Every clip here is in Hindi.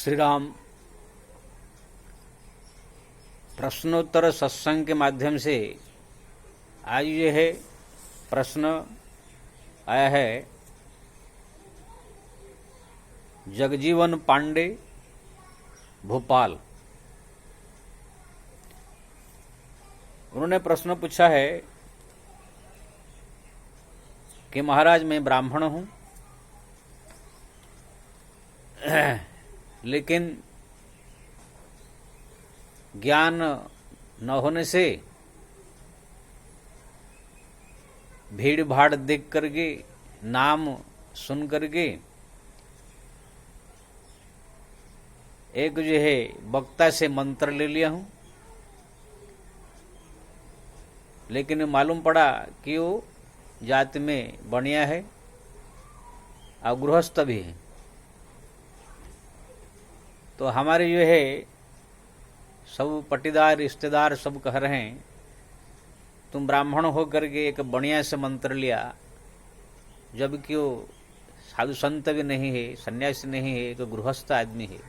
श्री राम। प्रश्नोत्तर सत्संग के माध्यम से आज ये है प्रश्न आया है जगजीवन पांडे, भोपाल। उन्होंने प्रश्न पूछा है कि महाराज मैं ब्राह्मण हूं, लेकिन ज्ञान न होने से भीड़ भाड़ देख करके, नाम सुन करके एक जो है वक्ता से मंत्र ले लिया हूं, लेकिन मालूम पड़ा कि वो जाति में बनिया है और गृहस्थ भी है। तो हमारे जो है सब पटीदार रिश्तेदार सब कह रहे हैं तुम ब्राह्मण होकर के एक बढ़िया से मंत्र लिया, जबकि वो साधु संत भी नहीं है, सन्यासी नहीं है, तो गृहस्थ आदमी है।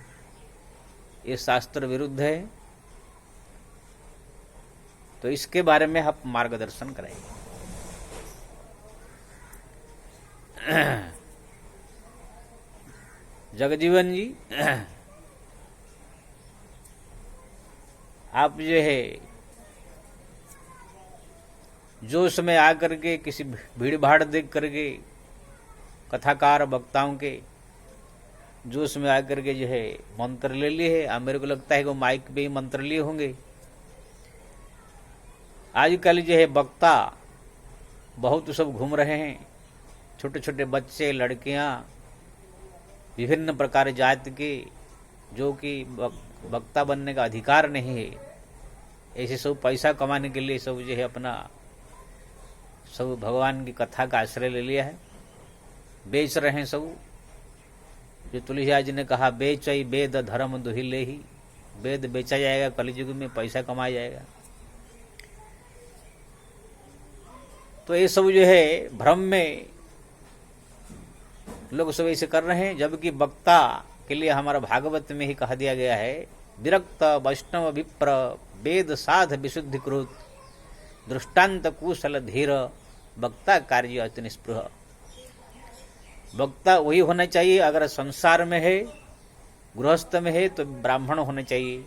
ये शास्त्र विरुद्ध है। तो इसके बारे में आप मार्गदर्शन कराएंगे। जगजीवन जी, आप जो है जोश में आकर के किसी भीड़ भाड़ देख करके कथाकार वक्ताओं के जोश में आकर के जो है मंत्र ले लिए है। मेरे को लगता है कि वो माइक पे ही मंत्र लिए होंगे। आजकल जो है वक्ता बहुत सब घूम रहे हैं, छोटे छोटे बच्चे, लड़कियां, विभिन्न प्रकार जाति के, जो कि वक्ता बनने का अधिकार नहीं है। ऐसे सब पैसा कमाने के लिए सब जो है अपना सब भगवान की कथा का आश्रय ले लिया है, बेच रहे हैं सब। जो तुलसीदास जी ने कहा बेचई वेद धर्म दुहिले ही, वेद बेचा जाएगा, कलयुग में पैसा कमाया जाएगा। तो ये सब जो है भ्रम में लोग सब ऐसे कर रहे हैं, जबकि वक्ता के लिए हमारा भागवत में ही कहा दिया गया है विरक्त वैष्णव विप्र वेद साध विशुद्धि कृत दृष्टांत कुशल धीर वक्ता कार्य अति निस्पृह। वक्ता वही होना चाहिए, अगर संसार में है, गृहस्थ में है तो ब्राह्मण होने चाहिए,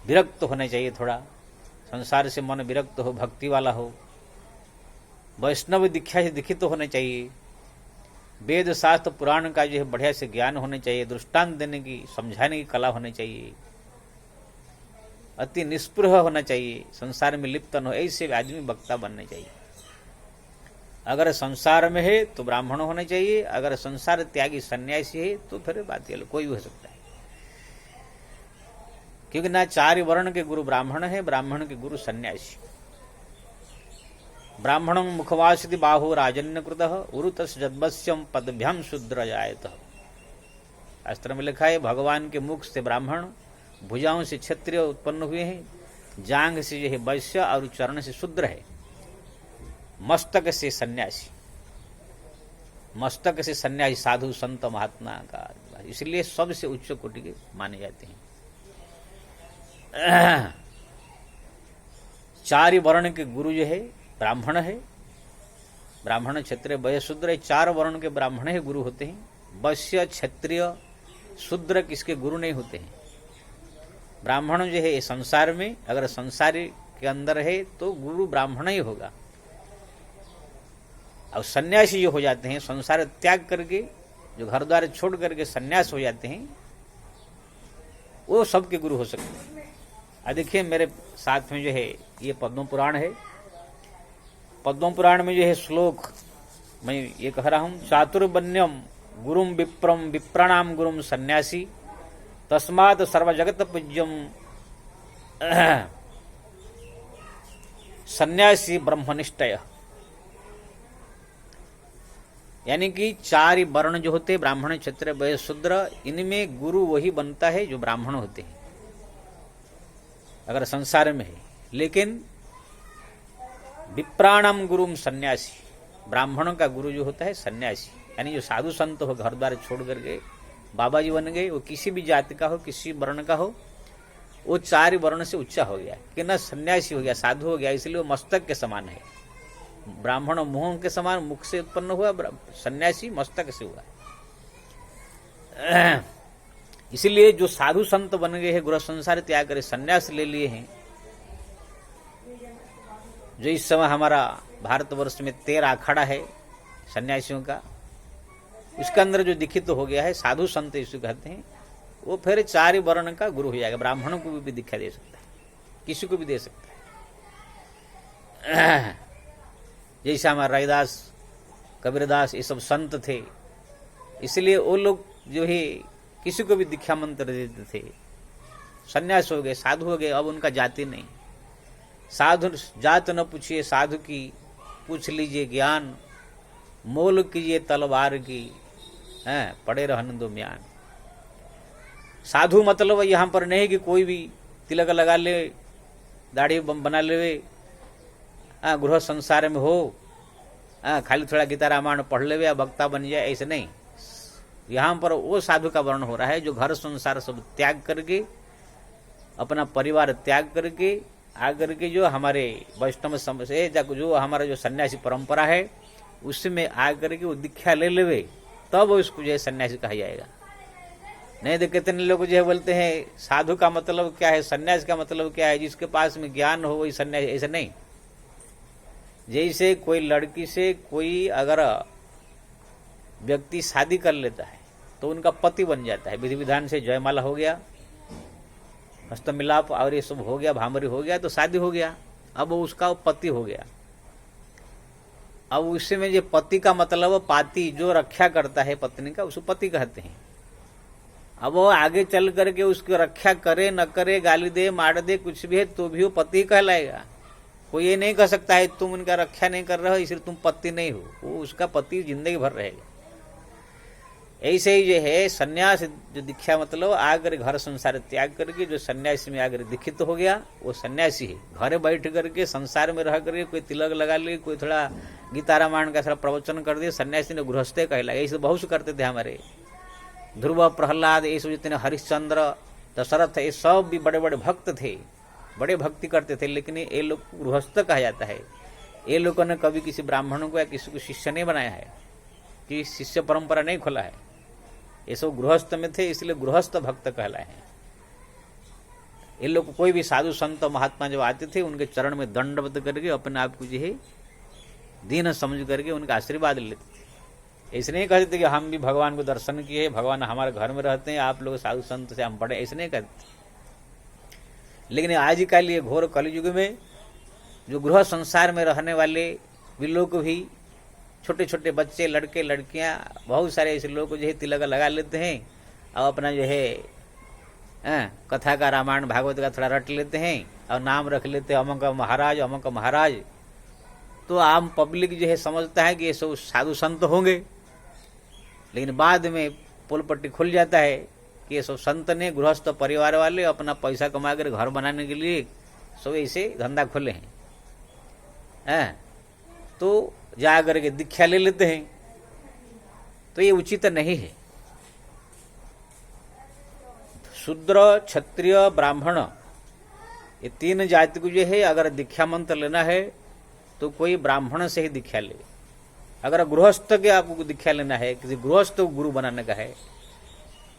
विरक्त होने चाहिए, थोड़ा संसार से मन विरक्त हो, भक्ति वाला हो, वैष्णव दीक्षा से दीक्षित होने चाहिए, वेद शास्त्र पुराण का जो है बढ़िया से ज्ञान होने चाहिए, दृष्टांत देने की, समझाने की कला होनी चाहिए, अति निस्पृह होना चाहिए, संसार में लिप्त न हो, ऐसे आदमी वक्ता बनने चाहिए। अगर संसार में है तो ब्राह्मण होना चाहिए, अगर संसार त्यागी सन्यासी है तो फिर बात ये कोई भी हो सकता है। क्योंकि ना चार वर्ण के गुरु ब्राह्मण है, ब्राह्मण के गुरु सन्यासी। ब्राह्मणं मुखवासिति बाहु राजन्यकृत उरुतस जद्वस्यम पदभ्याम शूद्र जायत। शास्त्र में लिखा है भगवान के मुख से ब्राह्मण, भुजाओं से क्षत्रिय उत्पन्न हुए हैं, जांग से यह वैश्य और चरण से शूद्र है, मस्तक से सन्यासी। मस्तक से सन्यासी साधु संत महात्मा का, इसलिए सबसे उच्च कोटि के माने जाते हैं। चार वर्ण के गुरु जो है ब्राह्मण है, ब्राह्मण क्षत्रिय वैश्य शूद्र, चार वर्ण के ब्राह्मण है गुरु होते हैं। वैश्य क्षत्रिय शूद्र किसके गुरु नहीं होते हैं। ब्राह्मण जो है संसार में, अगर संसार के अंदर है तो गुरु ब्राह्मण ही होगा। और सन्यासी जो हो जाते हैं, संसार त्याग करके, जो घर द्वार छोड़ करके सन्यास हो जाते हैं, वो सबके गुरु हो सकते हैं। देखिए मेरे साथ में जो है ये पद्म पुराण है। पद्म पुराण में जो है श्लोक मैं ये कह रहा हूं, चातुर्बन्यम गुरुम विप्रम विप्राणाम गुरुम सन्यासी तस्मात् सर्व जगत पूज्यम सन्यासी ब्रह्मनिष्ठय। यानी कि चार वर्ण जो होते हैं, ब्राह्मण क्षत्रिय वैश्य शूद्र, इनमें गुरु वही बनता है जो ब्राह्मण होते हैं अगर संसार में है। लेकिन विप्राणम गुरुम सन्यासी, ब्राह्मणों का गुरु जो होता है सन्यासी, यानी जो साधु संत हो, घर द्वार छोड़ करके बाबा जी बन गए, वो किसी भी जाति का हो, किसी वर्ण का हो, वो 4 वर्ण से ऊंचा हो गया कि न सन्यासी हो गया, साधु हो गया, इसलिए वो मस्तक के समान है। ब्राह्मण मुंह के समान मुख से उत्पन्न हुआ, सन्यासी मस्तक से हुआ। इसलिए जो साधु संत बन गए हैं, गृह संसार त्याग कर सन्यास ले लिए हैं, जो इस समय हमारा भारतवर्ष में 13 अखाड़ा है सन्यासियों का, इसके अंदर जो दीक्षित हो गया है, साधु संत इसको कहते हैं, वो फिर 4 वर्ण का गुरु हो जाएगा। ब्राह्मणों को भी दीक्षा दे सकता है, किसी को भी दे सकता है। जैसा हमारा रविदास, कबीरदास, ये सब संत थे, इसलिए वो लोग जो है किसी को भी दीक्षा मंत्र देते थे। सन्यास हो गए, साधु हो गए, अब उनका जाति नहीं। साधु जात न पूछिए साधु की, पूछ लीजिए ज्ञान, मोल कीजिए तलवार की, पड़े रहने दो म्यान। साधु मतलब यहाँ पर नहीं कि कोई भी तिलक लगा ले, दाढ़ी बना ले, गृह संसार में हो, खाली थोड़ा गीता रामायण पढ़ ले या वक्ता बन जाए, ऐसे नहीं। यहाँ पर वो साधु का वर्ण हो रहा है जो घर संसार सब त्याग करके, अपना परिवार त्याग करके आकर के जो हमारे वैष्णव से जो हमारा जो सन्यासी परंपरा है उसमें आकर के वो दीक्षा ले लेवे, तब उसको जो है सन्यासी कहा जाएगा। नहीं तो कितने लोग जो है बोलते हैं साधु का मतलब क्या है, सन्यास का मतलब क्या है, जिसके पास में ज्ञान हो वही सन्यासी, ऐसा नहीं। जैसे कोई लड़की से कोई अगर व्यक्ति शादी कर लेता है तो उनका पति बन जाता है, विधि विधान से जयमाला हो गया, हस्तमिलाप और ये सब हो गया, भामरी हो गया, तो शादी हो गया, अब वो उसका पति हो गया। अब उससे में जो पति का मतलब पाती जो रक्षा करता है पत्नी का, उसको पति कहते हैं। अब वो आगे चल करके उसकी रक्षा करे न करे, गाली दे मार दे, कुछ भी है तो भी वो पति कहलाएगा। कोई ये नहीं कह सकता है तुम उनका रक्षा नहीं कर रहे हो इसलिए तुम पति नहीं हो, वो उसका पति जिंदगी भर रहेगा। ऐसे ही जो है सन्यास जो दीक्षा मतलब आकर घर संसार त्याग करके जो सन्यासी में आकर दीक्षित हो गया, वो सन्यासी है। घर बैठ करके संसार में रह करके कोई तिलक लगा ले, कोई थोड़ा गीता रामायण का थोड़ा प्रवचन कर दिया, सन्यासी ने गृहस्थे कहलाया। ऐसे बहुत से करते थे हमारे ध्रुव, प्रहलाद, ये सब जितने हरिश्चंद्र, दशरथ, ये सब भी बड़े बड़े भक्त थे, बड़े भक्ति करते थे, लेकिन ये लोग गृहस्थ कहा जाता है। ये लोगों ने कभी किसी ब्राह्मणों को या किसी को शिष्य नहीं बनाया है, कि शिष्य परंपरा नहीं खोला है, ये सब गृहस्थ में थे, इसलिए गृहस्थ भक्त कहलाए हैं। ये लोग कोई भी साधु संत महात्मा जब आते थे उनके चरण में दंडवत करके अपने आप को जो है दीन समझ करके उनका आशीर्वाद लेते थे। ऐसे नहीं कहते थे कि हम भी भगवान को दर्शन किए, भगवान हमारे घर में रहते हैं, आप लोग साधु संत से हम पढ़े, ऐसे नहीं कहते। लेकिन आज का लिए घोर कलयुग में जो गृह संसार में रहने वाले भी लोग भी, छोटे छोटे बच्चे, लड़के लड़कियां, बहुत सारे ऐसे लोग जो है तिलक लगा लेते हैं और अपना जो है कथा का रामायण भागवत का थोड़ा रट लेते हैं और नाम रख लेते हैं अमक महाराज, अमक महाराज। तो आम पब्लिक जो है समझता है कि ये सब साधु संत होंगे, लेकिन बाद में पुल पट्टी खुल जाता है कि ये सब संत ने गृहस्थ परिवार वाले अपना पैसा कमा कर घर बनाने के लिए सब ऐसे धंधा खोले हैं। तो जा करके दीक्षा ले लेते हैं, तो ये उचित नहीं है। शूद्र, क्षत्रिय, ब्राह्मण, ये 3 जाति को जो है अगर दीक्षा मंत्र लेना है तो कोई ब्राह्मण से ही दीक्षा ले। अगर गृहस्थ के आपको दीक्षा लेना है, किसी गृहस्थ को गुरु बनाने का है,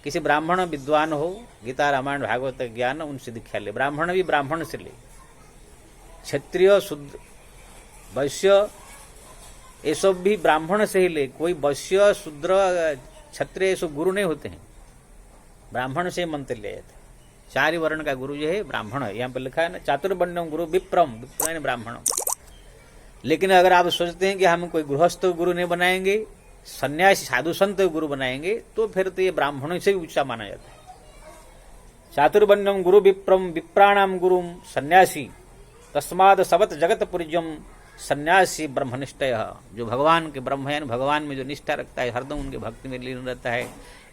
किसी ब्राह्मण विद्वान हो, गीता रामायण भागवत ज्ञान, उनसे दीक्षा ले। ब्राह्मण भी ब्राह्मण से ले, क्षत्रिय, शूद्र, वैश्य, ये सब भी ब्राह्मण से ही ले। कोई वैश्य, शूद्र, क्षत्रिय सब गुरु नहीं होते हैं, ब्राह्मण से मंत्र ले जाते हैं। 4 वर्ण का गुरु जो है ब्राह्मण है, यहाँ पर लिखा है ना, चातुर्वर्ण्यम गुरु विप्रम, विप्र ब्राह्मण। लेकिन अगर आप सोचते हैं कि हम कोई गृहस्थ गुरु नहीं बनाएंगे, सन्यासी साधु संत गुरु बनाएंगे, तो फिर तो ये ब्राह्मणों से भी ऊंचा माना जाता है। चातुर्वर्ण्यम गुरु विप्रम, विप्राणाम गुरुम सन्यासी, तस्माद सवत जगत पूज्यम सन्यासी ब्रह्मनिष्ठय। जो भगवान के ब्रह्म है, भगवान में जो निष्ठा रखता है, हरदम उनके भक्ति में लीन रहता है,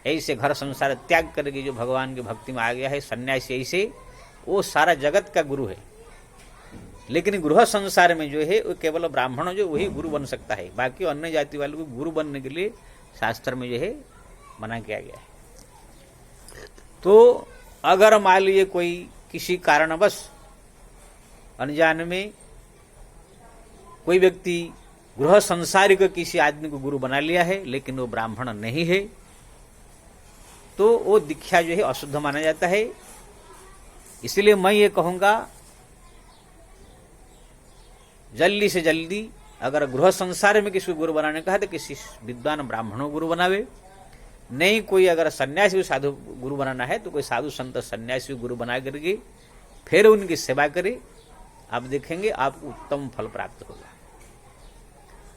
ऐसे घर संसार त्याग करके जो भगवान की भक्ति में आ गया है सन्यासी, ऐसे वो सारा जगत का गुरु है। लेकिन गृह संसार में जो है वो केवल ब्राह्मण जो वही गुरु बन सकता है, बाकी अन्य जाति वालों को गुरु बनने के लिए शास्त्र में जो है मना किया गया है। तो अगर मान लीजिए कोई किसी कारणवश अनजान में कोई व्यक्ति गृह संसारिक किसी आदमी को गुरु बना लिया है, लेकिन वो ब्राह्मण नहीं है, तो वो दीक्षा जो है अशुद्ध माना जाता है। इसलिए मैं ये कहूंगा, जल्दी से जल्दी अगर गृह संसार में किसी को गुरु बनाने का है तो किसी विद्वान ब्राह्मणों को गुरु बनावे। नहीं कोई अगर सन्यासी को साधु गुरु बनाना है तो कोई साधु संत सन्यासी को गुरु बना करके फिर उनकी सेवा करे। आप देखेंगे आपको उत्तम फल प्राप्त होगा।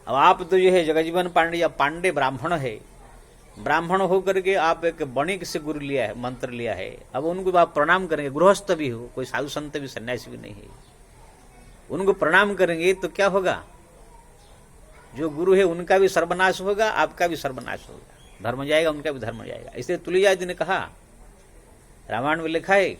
अब आप तो जो है जगजीवन पांडे या पांडे ब्राह्मण है, ब्राह्मण होकर के आप एक वणिक से गुरु लिया है, मंत्र लिया है, अब उनको आप प्रणाम करेंगे, गृहस्थ भी हो, कोई साधु संत भी सन्यासी भी नहीं है, उनको प्रणाम करेंगे तो क्या होगा? जो गुरु है उनका भी सर्वनाश होगा, आपका भी सर्वनाश होगा, धर्म जाएगा, उनका भी धर्म जाएगा। इसलिए तुलसीदास जी ने कहा, रामायण में लिखा है,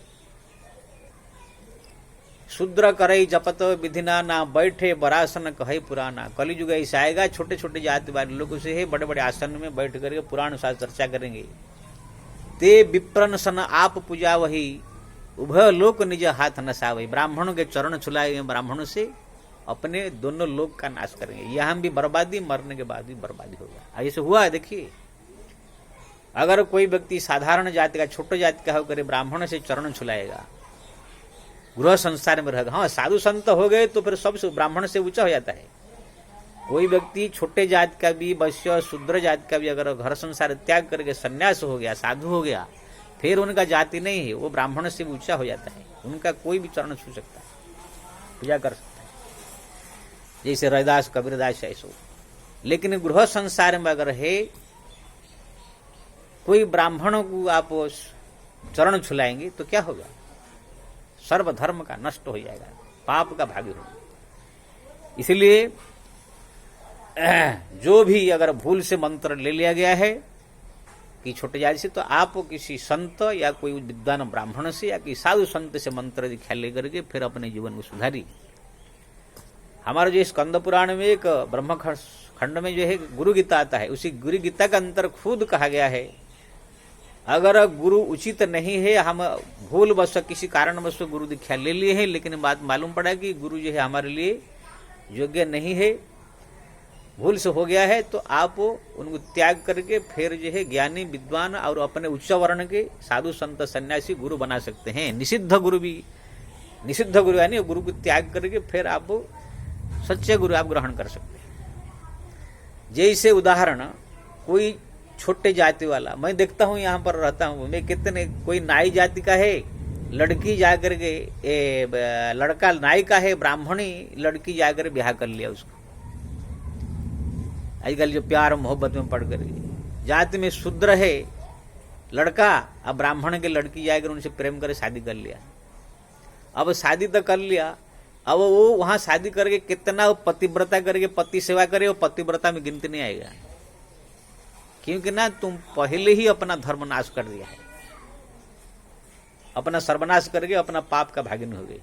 शूद्र करई जपत विधिना ना बैठे बरासन कहे पुराना। कलियुग ऐसा आएगा, छोटे छोटे जाति वाले लोगों से है बड़े बड़े आसन में बैठ करके पुराण शास्त्र चर्चा करेंगे। ते विप्रन सन आप पूजा वही उभय लोक निज हाथ नसावही। ब्राह्मणों के चरण छुलाए ब्राह्मणों से अपने दोनों लोक का नाश करेंगे। यहाँ भी बर्बादी, मरने के बाद भी बर्बादी होगा। ऐसे हुआ है। देखिए, अगर कोई व्यक्ति साधारण जाति का, छोटे जाति का होकर ब्राह्मण से चरण छुलाएगा, गृह संसार में रहेगा। हाँ, साधु संत हो गए तो फिर सबसे ब्राह्मण से ऊंचा हो जाता है। कोई व्यक्ति छोटे जाति का भी, वैश्य शूद्र जाति का भी अगर घर संसार त्याग करके सन्यास हो गया, साधु हो गया, फिर उनका जाति नहीं है, वो ब्राह्मण से भी ऊंचा हो जाता है। उनका कोई भी चरण छू सकता है, पूजा कर सकता है, जैसे रविदास कबीरदास ऐसो। लेकिन गृह संसार में अगर है कोई ब्राह्मणों को आप चरण छुलाएंगे तो क्या होगा? सर्वधर्म का नष्ट हो जाएगा, पाप का भागी होगा। इसलिए जो भी अगर भूल से मंत्र ले लिया गया है कि छोटे जाति से, तो आप किसी संत या कोई विद्वान ब्राह्मण से या किसी साधु संत से मंत्र दीक्षा लेकर के फिर अपने जीवन को सुधारी। हमारे जो स्कंद पुराण में एक ब्रह्म खंड में जो है गुरु गीता आता है, उसी गुरु गीता के अंतर खुद कहा गया है, अगर गुरु उचित नहीं है, हम भूल बस किसी कारणवश गुरु दीक्षा ले लिए हैं, लेकिन बात मालूम पड़ा कि गुरु जो है हमारे लिए योग्य नहीं है, भूल से हो गया है, तो आप उनको त्याग करके फिर जो है ज्ञानी विद्वान और अपने उच्च वर्ण के साधु संत सन्यासी गुरु बना सकते हैं। निषिद्ध गुरु भी, निषिद्ध गुरु यानी गुरु को त्याग करके फिर आप सच्चे गुरु आप ग्रहण कर सकते हैं। जैसे उदाहरण, कोई छोटे जाति वाला, मैं देखता हूं यहां पर रहता हूं मैं, कितने कोई नाई जाति का है, लड़की जाकर के लड़का नाई का है, ब्राह्मणी लड़की जाकर ब्याह कर लिया उसको। आजकल जो प्यार मोहब्बत में पड़ कर जाति में शूद्र है लड़का, अब ब्राह्मण के लड़की जाकर उनसे प्रेम करे शादी कर लिया। अब शादी तो कर लिया, अब वो वहां शादी करके कितना पतिव्रता करके पति सेवा करे, वो पतिव्रता में गिनती नहीं आएगा, क्योंकि ना तुम पहले ही अपना धर्म नाश कर दिया है, अपना सर्वनाश करके अपना पाप का भागिन हो गई।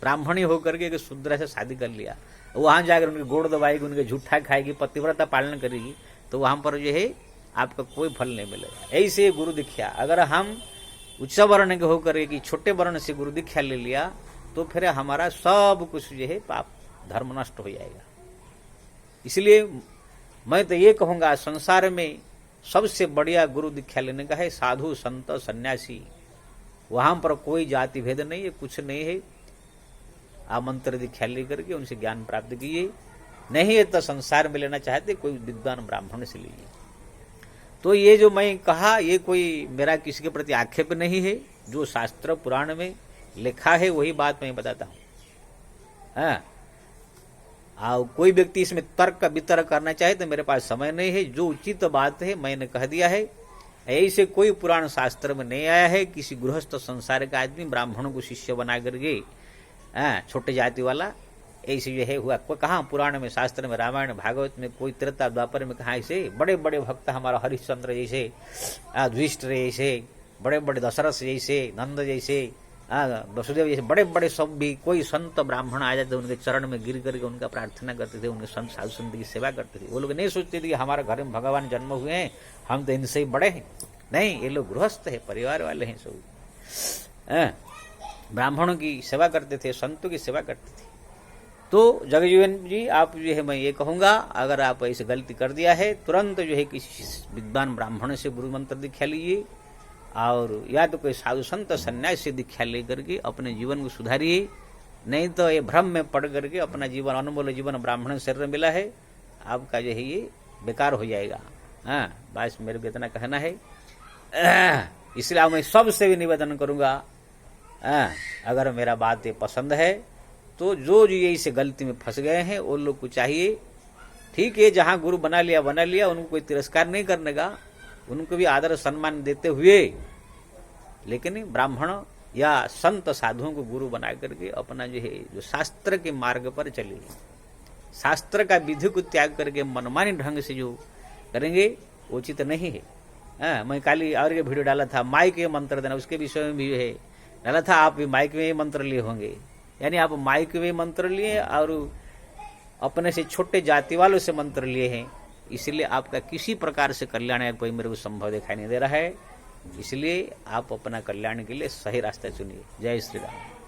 ब्राह्मणी होकर के शूद्र से शादी कर लिया, वहां जाकर उनके गोड़ दबाएगी, उनके झूठा खाएगी, पतिव्रता पालन करेगी, तो वहां पर जो है आपका कोई फल नहीं मिलेगा। ऐसे गुरु दीक्षा अगर हम उच्च वर्ण के होकर के छोटे वर्ण से गुरु दीक्षा ले लिया तो फिर हमारा सब कुछ जो है पाप धर्म नष्ट हो जाएगा। इसलिए मैं तो ये कहूंगा, संसार में सबसे बढ़िया गुरु दीक्षा लेने का है साधु संत सन्यासी। वहां पर कोई जाति भेद नहीं है, कुछ नहीं है। आप मंत्र दीक्षा लेकर के उनसे ज्ञान प्राप्त कीजिए, नहीं है तो संसार में लेना चाहते कोई विद्वान ब्राह्मण से लीजिए। तो ये जो मैं कहा, ये कोई मेरा किसी के प्रति आक्षेप नहीं है, जो शास्त्र पुराण में लिखा है वही बात मैं बताता हूं। कोई व्यक्ति इसमें तर्क वितर्क करना चाहे तो मेरे पास समय नहीं है, जो उचित बात है मैंने कह दिया है। ऐसे कोई पुराण शास्त्र में नहीं आया है किसी गृहस्थ संसार का आदमी ब्राह्मणों को शिष्य बना करके छोटे जाति वाला, ऐसे जो है हुआ कोई कहाँ पुराण में, शास्त्र में, रामायण भागवत में, कोई त्रेता द्वापर में कहा ऐसे बड़े बड़े भक्त हमारा हरिश्चंद्र जैसे, युधिष्ठिर जैसे, बड़े बड़े दशरथ जैसे, नंद जैसे, वसुदेव जैसे बड़े बड़े सब भी कोई संत ब्राह्मण आ जाते उनके चरण में गिर करके उनका प्रार्थना करते थे, उनके संत साधु संत की सेवा करते थे। वो लोग नहीं सोचते थे कि हमारे घर में भगवान जन्म हुए हैं, हम तो इनसे ही बड़े हैं, नहीं, ये लोग गृहस्थ है, परिवार वाले हैं सब। ब्राह्मणों की सेवा करते थे, संतों की सेवा करते थे। तो जगजीवन जी, आप जो है, मैं ये कहूँगा, अगर आप ऐसे गलती कर दिया है, तुरंत जो है किसी विद्वान ब्राह्मण से गुरु मंत्र दीक्षा लीजिए, और या तो कोई साधु संत सन्यास से दीक्षा लेकर के अपने जीवन को सुधारिए। नहीं तो ये भ्रम में पड़ करके अपना जीवन, अनमोल जीवन ब्राह्मण शरीर मिला है, आपका जो है ये बेकार हो जाएगा। हाँ, बस मेरे को इतना कहना है। इसलिए मैं सबसे भी निवेदन करूंगा, अगर मेरा बात ये पसंद है तो जो ये इसे गलती में फंस गए हैं वो लोग को चाहिए, ठीक है, जहां गुरु बना लिया, उनको कोई तिरस्कार नहीं करने का, उनको भी आदर सम्मान देते हुए, लेकिन ब्राह्मण या संत साधुओं को गुरु बना करके अपना जो है, जो शास्त्र के मार्ग पर चलिए। शास्त्र का विधि को त्याग करके मनमानी ढंग से जो करेंगे वो उचित नहीं है। मैं कल और ये वीडियो डाला था, माइक में मंत्र देना, उसके विषय में भी है डाला था। आप भी माइक में मंत्र लिए होंगे, यानी आप माइक में मंत्र लिए और अपने से छोटे जाति वालों से मंत्र लिए हैं, इसलिए आपका किसी प्रकार से कल्याण या कोई मेरे को संभव दिखाई नहीं दे रहा है। इसलिए आप अपना कल्याण के लिए सही रास्ता चुनिए। जय श्री राम।